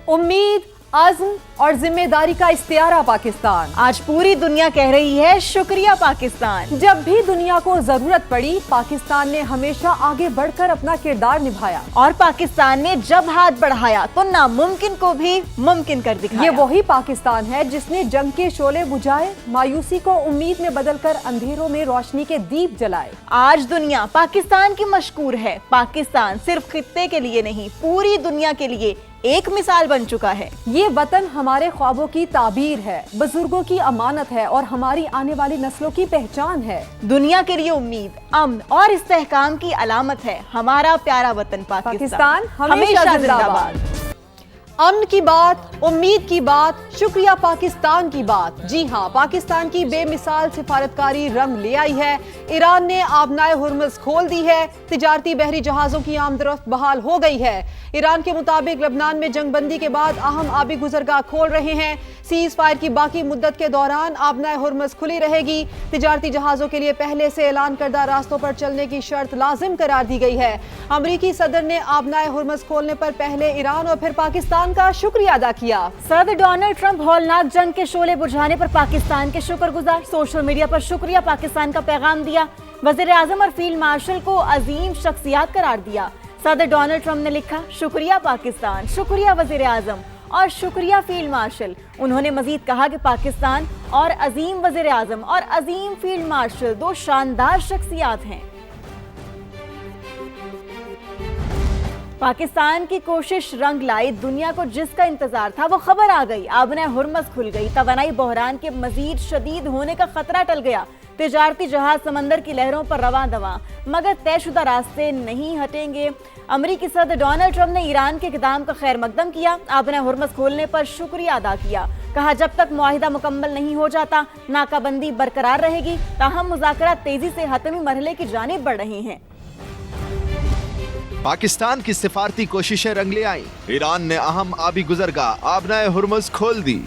उम्मीद, अज़्म और जिम्मेदारी का इस्तियारा पाकिस्तान। आज पूरी दुनिया कह रही है शुक्रिया पाकिस्तान। जब भी दुनिया को जरूरत पड़ी, पाकिस्तान ने हमेशा आगे बढ़कर अपना किरदार निभाया और पाकिस्तान ने जब हाथ बढ़ाया तो नामुमकिन को भी मुमकिन कर दिखाया। ये वही पाकिस्तान है जिसने जंग के शोले बुझाए, मायूसी को उम्मीद में बदलकर अंधेरों में रोशनी के दीप जलाए। आज दुनिया पाकिस्तान की मशकूर है। पाकिस्तान सिर्फ खित्ते के लिए नहीं, पूरी दुनिया के लिए एक मिसाल बन चुका है। ये वतन हमारे ख्वाबों की ताबीर है, बुजुर्गों की अमानत है और हमारी आने वाली नस्लों की पहचान है। दुनिया के लिए उम्मीद, अमन और इस्तेहकाम की अलामत है हमारा प्यारा वतन पाकिस्तान हमेशा जिंदाबाद। अमन की बात, उम्मीद की बात, शुक्रिया पाकिस्तान की बात। जी हाँ, पाकिस्तान की बेमिसाल सिफारतकारी रंग ले आई है। ईरान ने आबनाए हुर्मुज़ खोल दी है। तिजारती बहरी जहाजों की आमदरफ्त बहाल हो गई है। ईरान के मुताबिक लबनान में जंगबंदी के बाद अहम आबी गुजरगाह खोल रहे हैं। सीज फायर की बाकी मुद्दत के दौरान आबनाए हुर्मुज़ खुली रहेगी। तिजारती जहाजों के लिए पहले से ऐलान करदा रास्तों पर चलने की शर्त लाजिम करार दी गई है। अमरीकी सदर ने आबनाए हुर्मुज़ खोलने पर पहले ईरान और फिर पाकिस्तान का शुक्रिया अदा किया। सदर डोनाल्ड ट्रंप हौलनाक जंग के शोले बुझाने पर पाकिस्तान के शुक्रगुजार। सोशल मीडिया पर शुक्रिया पाकिस्तान का पैगाम दिया। वजीर आजम और फील्ड मार्शल को अजीम शख्सियात करार दिया। सदर डोनाल्ड ट्रंप ने लिखा, शुक्रिया पाकिस्तान, शुक्रिया वजीर आजम और शुक्रिया फील्ड मार्शल। उन्होंने मजीद कहा कि पाकिस्तान और अजीम वजीर आजम और अजीम फील्ड मार्शल दो शानदार शख्सियात हैं। पाकिस्तान की कोशिश रंग लाई। दुनिया को जिसका इंतजार था वो खबर आ गई। आबनाए हुर्मुज़ खुल गई। तवानाई बहरान के मजीद शदीद होने का खतरा टल गया। तिजारती जहाज समंदर की लहरों पर रवां दवां, मगर तयशुदा रास्ते नहीं हटेंगे। अमरीकी सदर डोनाल्ड ट्रंप ने ईरान के इक़दाम का खैर मकदम किया। आबनाए हुर्मुज़ खोलने पर शुक्रिया अदा किया। कहा, जब तक मुआहिदा मुकम्मल नहीं हो जाता नाकाबंदी बरकरार रहेगी। ताहम मुज़ाकरात तेजी से हतमी मरहले की जानिब बढ़ रहे हैं। पाकिस्तान की सिफारती कोशिशें रंग ले आई। ईरान ने अहम आबी गुजरगाह आबनाए हुर्मुज़ खोल दी।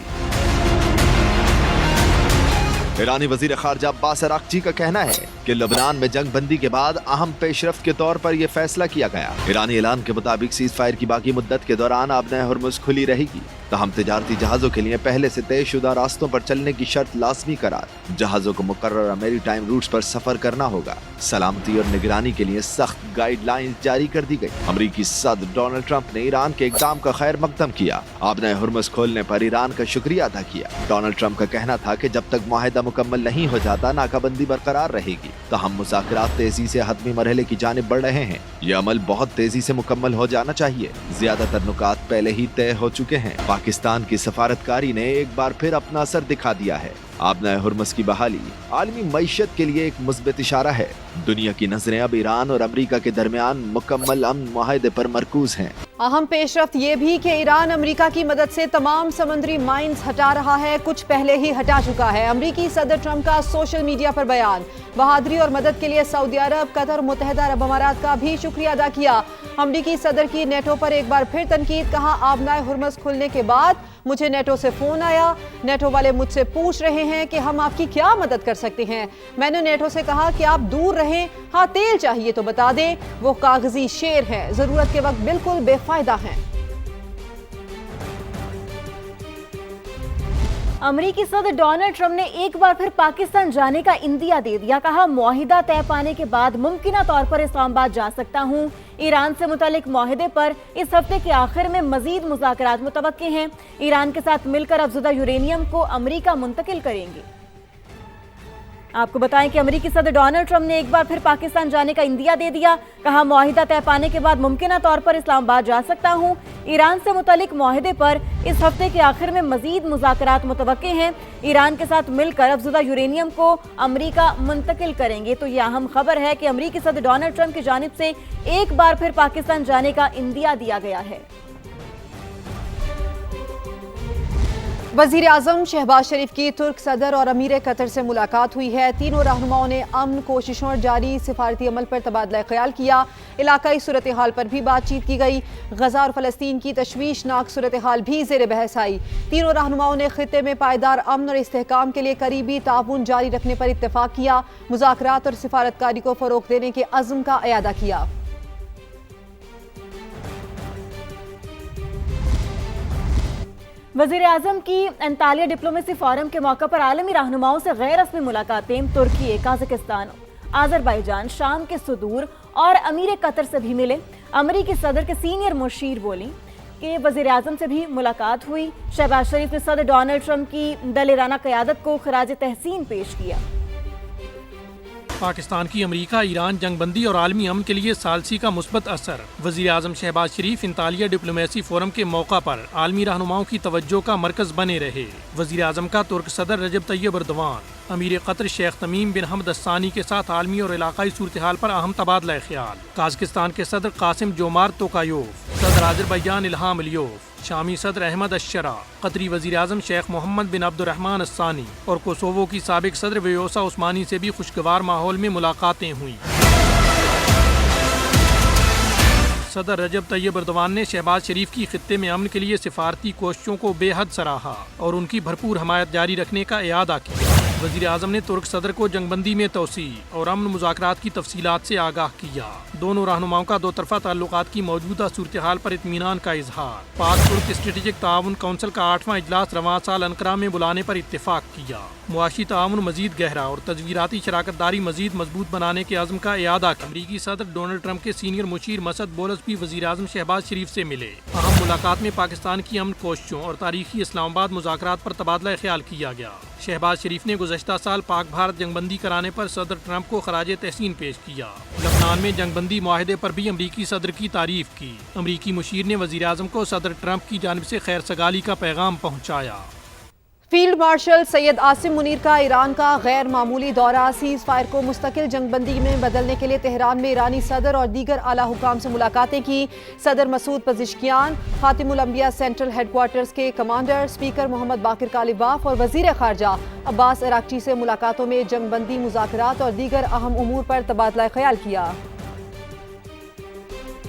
ईरानी वजीर खारजा अब्बास अराक्ची का कहना है कि लबनान में जंग बंदी के बाद अहम पेशरफ्त के तौर पर यह फैसला किया गया। ईरानी ऐलान के मुताबिक सीज फायर की बाकी मुद्दत के दौरान आबनाए हुर्मुज़ खुली रहेगी। तहम तिजारती जहाजों के लिए पहले से तयशुदा रास्तों पर चलने की शर्त लाजमी करार। जहाजों को मुकर्रर मेरी टाइम रूट्स पर सफर करना होगा। सलामती और निगरानी के लिए सख्त गाइडलाइंस जारी कर दी गई। अमरीकी सदर डोनाल्ड ट्रंप ने ईरान के इक़दाम का खैर मकदम किया। आबनाए हुर्मुज़ खोलने पर ईरान का शुक्रिया अदा किया। डोनाल्ड ट्रंप का कहना था कि जब तक मुआहिदा मुकम्मल नहीं हो जाता नाकाबंदी बरकरार रहेगी। तहम मुज़ाकरात तेजी से हतमी मरहले की जानिब बढ़ रहे हैं। ये अमल बहुत तेजी से मुकम्मल हो जाना चाहिए। ज्यादातर नुकात पहले ही तय हो चुके हैं। पाकिस्तान की सफारतकारी ने एक बार फिर अपना असर दिखा दिया है। आबनाए हुर्मुज़ की बहाली आलमी मईशत के लिए एक मुस्बित इशारा है। दुनिया की नजरें अब ईरान और अमेरिका के दरमियान मुकम्मल अमन मुआहदे पर मरकूज हैं। अहम पेशरफ्त ये भी कि ईरान अमेरिका की मदद से तमाम समंदरी माइंस हटा रहा है। कुछ पहले ही हटा चुका है। अमेरिकी सदर ट्रंप का सोशल मीडिया पर बयान। बहादुरी और मदद के लिए सऊदी अरब, कतर और मुत्तहिदा अरब अमारात का भी शुक्रिया अदा किया। अमेरिकी सदर की नेटो पर एक बार फिर तनकीद। कहा, आबनाए हुर्मुज़ खुलने के बाद मुझे नेटो से फोन आया। नेटो वाले मुझसे पूछ रहे हैं कि हम आपकी क्या मदद कर सकते हैं। मैंने नेटो से कहा कि आप दूर रहें। हाँ, तेल चाहिए तो बता दें। वो कागजी शेर हैं, जरूरत के वक्त बिल्कुल बेफायदा हैं। अमरीकी सदर डोनाल्ड ट्रंप ने एक बार फिर पाकिस्तान जाने का इंदिया दे दिया। कहा, मुआहिदा तय पाने के बाद मुमकिना तौर पर इस्लामाबाद जा सकता हूँ। ईरान से मुतालिक मुआहिदे पर इस हफ्ते के आखिर में मजीद मुज़ाकरात मुतवक्के हैं। ईरान के साथ मिलकर अफजुदा यूरेनियम को अमरीका मुंतकिल करेंगे। आपको बताएं कि अमेरिकी सदर डोनाल्ड ट्रंप ने एक बार फिर पाकिस्तान जाने का इंदिया दे दिया। कहा, मुआहिदा तय पाने के बाद मुमकिना तौर पर इस्लामाबाद जा सकता हूँ। ईरान से मुतालिक मुआहिदे पर इस हफ्ते के आखिर में मजीद मुज़ाकरात मुतवक्के हैं। ईरान के साथ मिलकर अफजुदा यूरेनियम को अमरीका मुंतकिल करेंगे। तो यह अहम खबर है कि अमेरिकी सदर डोनाल्ड ट्रंप की जानिब से एक बार फिर पाकिस्तान जाने का इंदिया दिया गया है। वजीर आजम शहबाज शरीफ की तुर्क सदर और अमीर कतर से मुलाकात हुई है। तीनों रहनुमाओं ने अमन कोशिशों और जारी सिफारती अमल पर तबादला ख्याल किया। इलाकाई सूरत हाल पर भी बातचीत की गई। गजा और फलस्तीन की तशवीशनाक सूरत हाल भी ज़ेर बहस आई। तीनों रहनुमाओं ने खित्ते में पायदार अमन और इस्तेहकाम के लिए करीबी ताउन जारी रखने पर इत्तेफाक किया। मुज़ाकरात और सिफारतकारी को फ़रोग़ देने के अज़्म का इयादा किया। वज़ीर आज़म की अंतालिया डिप्लोमेसी फोरम के मौके पर आलमी रहनुमाओं से गैर रस्मी मुलाकातें तुर्की, काज़ाकिस्तान, आज़रबाईजान, शाम के सुदूर और अमीर कतर से भी मिले। अमरीकी सदर के सीनियर मुशीर बोली कि वज़ीर आज़म से भी मुलाकात हुई। शहबाज शरीफ ने सदर डोनाल्ड ट्रंप की दलेराना क़यादत को खराज तहसीन पेश किया। पाकिस्तान की अमेरिका ईरान जंगबंदी और आलमी अमन के लिए सालसी का मुस्बत असर। वज़ीर आज़म शहबाज शरीफ अंतालिया डिप्लोमेसी फोरम के मौका पर आलमी रहनुमाओं की तवज्जो का मरकज बने रहे। वज़ीर आज़म का तुर्क सदर रजब तैयब एर्दोगान, अमीर कतर शेख तमीम बिन हमद अस्सानी के साथ आलमी और इलाकाई सूरत हाल पर अहम तबादला ख्याल। काज़ाकिस्तान के सदर कासिम जोमार्त तोकायोव, सदर आज़रबाईजान इल्हाम अलियोव, शामी सदर अहमद अशरा, कतरी वज़ीर आज़म शेख मोहम्मद बिन अब्दुर्रहमान अस्सानी और कोसोवो की साबिक सदर वेयोसा उस्मानी से भी खुशगवार माहौल में मुलाकातें हुई। सदर रजब तैयब एर्दोगान ने शहबाज शरीफ की खित्ते में अमन के लिए सिफारती कोशिशों को बेहद सराहा और उनकी भरपूर हमायत जारी रखने का इयादा किया। वज़ीर आज़म ने तुर्क सदर को जंगबंदी में तोसी और अमन मुज़ाकरात की तफसीलात से आगाह किया। दोनों रहनुमाओं का दो तरफ़ा ताल्लुकात की मौजूदा सूरत हाल पर इत्मीनान का इजहार। पाक तुर्क स्ट्रेटेजिक ताउन काउंसिल का 8वां इजलास रवां साल अंकारा में बुलाने पर इत्तेफाक किया। मुआशी ताउन मजीद गहरा और तजवीराती शराकत दारी मजीद मजबूत बनाने के अज़्म का इयादा किया। अमरीकी सदर डोनाल्ड ट्रंप के सीनियर मुशीर मसद बोलस भी वज़ीर आज़म शहबाज शरीफ से मिले। अहम मुलाकात में पाकिस्तान की अमन कोशिशों और तारीखी इस्लामाबाद मुज़ाकरात पर तबादला ख्याल किया गया। शहबाज शरीफ ने गुज़श्ता साल पाक भारत जंगबंदी कराने पर सदर ट्रंप को खराज तहसीन पेश किया। लबनान में जंगबंदी मुआहदे पर भी अमरीकी सदर की तारीफ की। अमरीकी मुशीर ने वज़ीर आज़म को सदर ट्रंप की जानिब से खैर सगाली का पैगाम पहुँचाया। फील्ड मार्शल सैयद आसिम मुनीर का ईरान का गैर मामूली दौरा। सीज़ फायर को मुस्तकिल जंगबंदी में बदलने के लिए तेहरान में ईरानी सदर और दीगर आला हुकाम से मुलाकातें की। सदर मसूद पज़िश्कियान, खातिमुल अंबिया सेंट्रल हेडक्वार्टर्स के कमांडर, स्पीकर मोहम्मद बाकिर कालिबाफ और वज़ीर ख़ारजा अब्बास अराक्ची से मुलाकातों में जंगबंदी, मुज़ाकरात और दीगर अहम उमूर पर तबादला ख्याल किया।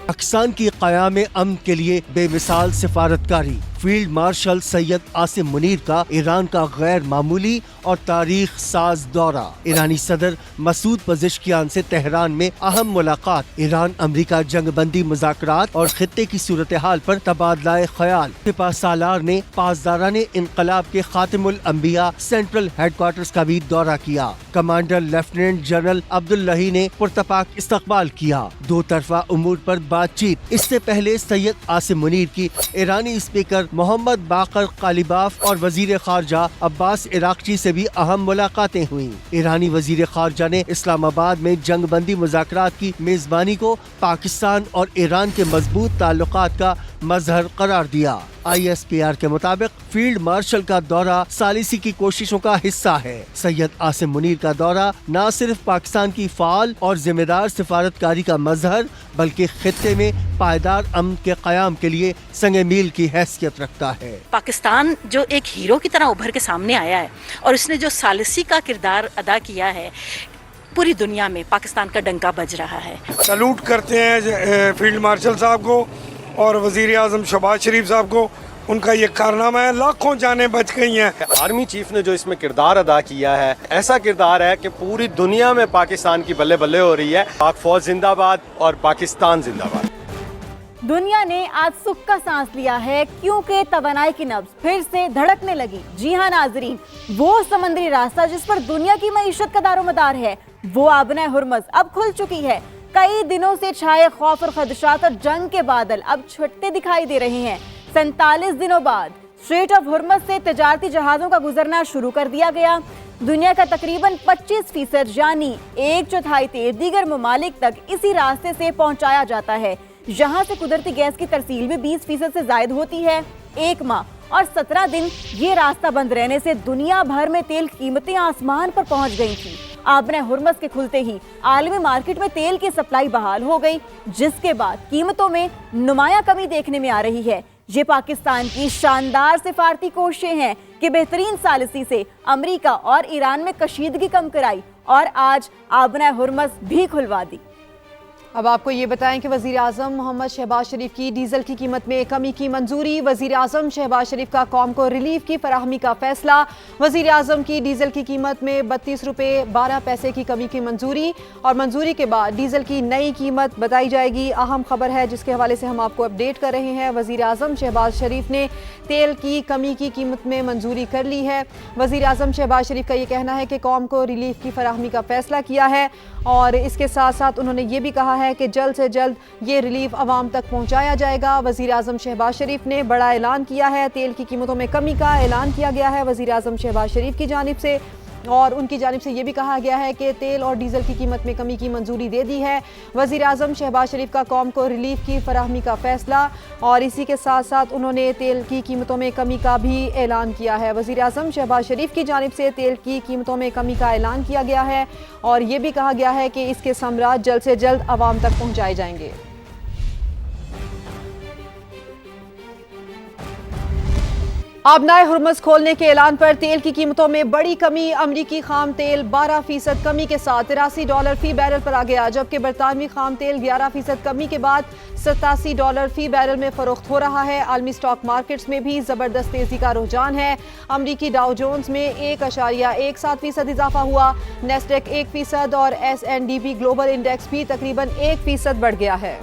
पाकिस्तान की क़याम अमन के लिए बेमिसाल सिफारतकारी। फील्ड मार्शल सैयद आसिम मुनीर का ईरान का गैर मामूली और तारीख साज दौरा। ईरानी सदर मसूद पज़िश्कियान से तेहरान में अहम मुलाकात। ईरान अमरीका जंगबंदी मुज़ाकरात और खित्ते की सूरत हाल पर तबादला ख्याल। सिपा सालार ने पासदाराने इनकलाब के खातिमुल अंबिया सेंट्रल हेडक्वार्टर्स का भी दौरा किया। कमांडर लेफ्टिनेंट जनरल अब्दुल्लाही ने पुरतपाक इस्तकबाल किया। दो तरफा उमूर पर बातचीत। इससे पहले सैयद आसिम मुनीर की ईरानी स्पीकर मोहम्मद बाकर कालिबाफ और वजीर खारजा अब्बास इराक्ची से भी अहम मुलाकातें हुई। ईरानी वजीर खारजा ने इस्लामाबाद में जंगबंदी मुज़ाकरात की मेजबानी को पाकिस्तान और ईरान के मजबूत ताल्लुकात का मजहर करार दिया। ISPR के मुताबिक फील्ड मार्शल का दौरा सालिसी की कोशिशों का हिस्सा है। सैयद आसिम मुनीर का दौरा न सिर्फ पाकिस्तान की फाल और जिम्मेदार सिफारतकारी का मजहर बल्कि खित्ते में पायदार अमन के क़याम के लिए संग मील की हैसियत रखता है। पाकिस्तान जो एक हीरो की तरह उभर के सामने आया है और उसने जो सालिसी का किरदार अदा किया है, पूरी दुनिया में पाकिस्तान का डंका बज रहा है। सैल्यूट करते हैं फील्ड मार्शल साहब को और वज़ीर आज़म शहबाज शरीफ साहब को। उनका ये कारनामा है, लाखों जानें बच गई हैं। आर्मी चीफ ने जो इसमें किरदार अदा किया है, ऐसा किरदार है कि पूरी दुनिया में पाकिस्तान की बल्ले बल्ले हो रही है। पाक फौज जिंदाबाद और पाकिस्तान जिंदाबाद। दुनिया ने आज सुख का सांस लिया है क्योंकि तवानाई की नब्ज फिर से धड़कने लगी। जी हाँ नाजरीन, वो समुद्री रास्ता जिस पर दुनिया की मईशत का दारोमदार है, वो आबना हुर्मुज़ अब खुल चुकी है। कई दिनों से छाए खौफ और खदशात और जंग के बादल अब छुटते दिखाई दे रहे हैं। 47 दिनों बाद स्ट्रेट ऑफ हुर्मुज़ से तजारती जहाज़ों का गुजरना शुरू कर दिया गया। दुनिया का तकरीबन 25% यानी 1/4 तेल दीगर ममालिक तक इसी रास्ते से पहुंचाया जाता है। यहाँ से कुदरती गैस की तरसील भी 20% से जायद होती है। 1 माह और 17 दिन ये रास्ता बंद रहने से दुनिया भर में तेल कीमतें आसमान पर पहुंच गई थी। आबना हुर्मुज़ के खुलते ही आलमी मार्केट में तेल की सप्लाई बहाल हो गई, जिसके बाद कीमतों में नुमाया कमी देखने में आ रही है। ये पाकिस्तान की शानदार सिफारती कोशिशें हैं कि बेहतरीन सालिसी से अमेरिका और ईरान में कशीदगी कम कराई और आज आबना हुर्मुज़ भी खुलवा दी। اب آپ کو یہ بتائیں کہ وزیر اعظم محمد شہباز شریف کی ڈیزل کی قیمت میں کمی کی منظوری. وزیر اعظم شہباز شریف کا قوم کو ریلیف کی فراہمی کا فیصلہ. وزیر اعظم کی ڈیزل کی قیمت میں 32 روپے 12 پیسے کی کمی کی منظوری, اور منظوری کے بعد ڈیزل کی نئی قیمت بتائی جائے گی. اہم خبر ہے جس کے حوالے سے ہم آپ کو اپڈیٹ کر رہے ہیں. وزیر اعظم شہباز شریف نے تیل کی کمی کی قیمت میں منظوری کر لی ہے. وزیر اعظم شہباز شریف کا یہ کہنا ہے کہ قوم کو ریلیف کی فراہمی کا فیصلہ کیا ہے, اور اس کے ساتھ ساتھ انہوں نے یہ بھی کہا ہے کہ جلد سے جلد یہ ریلیف عوام تک پہنچایا جائے گا. وزیر اعظم شہباز شریف نے بڑا اعلان کیا ہے. تیل کی قیمتوں میں کمی کا اعلان کیا گیا ہے وزیر اعظم شہباز شریف کی جانب سے, اور ان کی جانب سے یہ بھی کہا گیا ہے کہ تیل اور ڈیزل کی قیمت میں کمی کی منظوری دے دی ہے. وزیر اعظم شہباز شریف کا قوم کو ریلیف کی فراہمی کا فیصلہ, اور اسی کے ساتھ ساتھ انہوں نے تیل کی قیمتوں میں کمی کا بھی اعلان کیا ہے. وزیر اعظم شہباز شریف کی جانب سے تیل کی قیمتوں میں کمی کا اعلان کیا گیا ہے, اور یہ بھی کہا گیا ہے کہ اس کے ثمرات جلد سے جلد عوام تک پہنچائے جائیں گے. آبنائے ہرمز کھولنے کے اعلان پر تیل کی قیمتوں میں بڑی کمی. امریکی خام تیل 12% کمی کے ساتھ $83 فی بیرل پر آ گیا, جبکہ برطانوی خام تیل 11% کمی کے بعد $87 فی بیرل میں فروخت ہو رہا ہے. عالمی سٹاک مارکیٹس میں بھی زبردست تیزی کا رجحان ہے. امریکی ڈاؤ جونز میں 1.17% اضافہ ہوا, نیسڈیک 1% اور S&P گلوبل انڈیکس بھی تقریباً 1% بڑھ گیا ہے.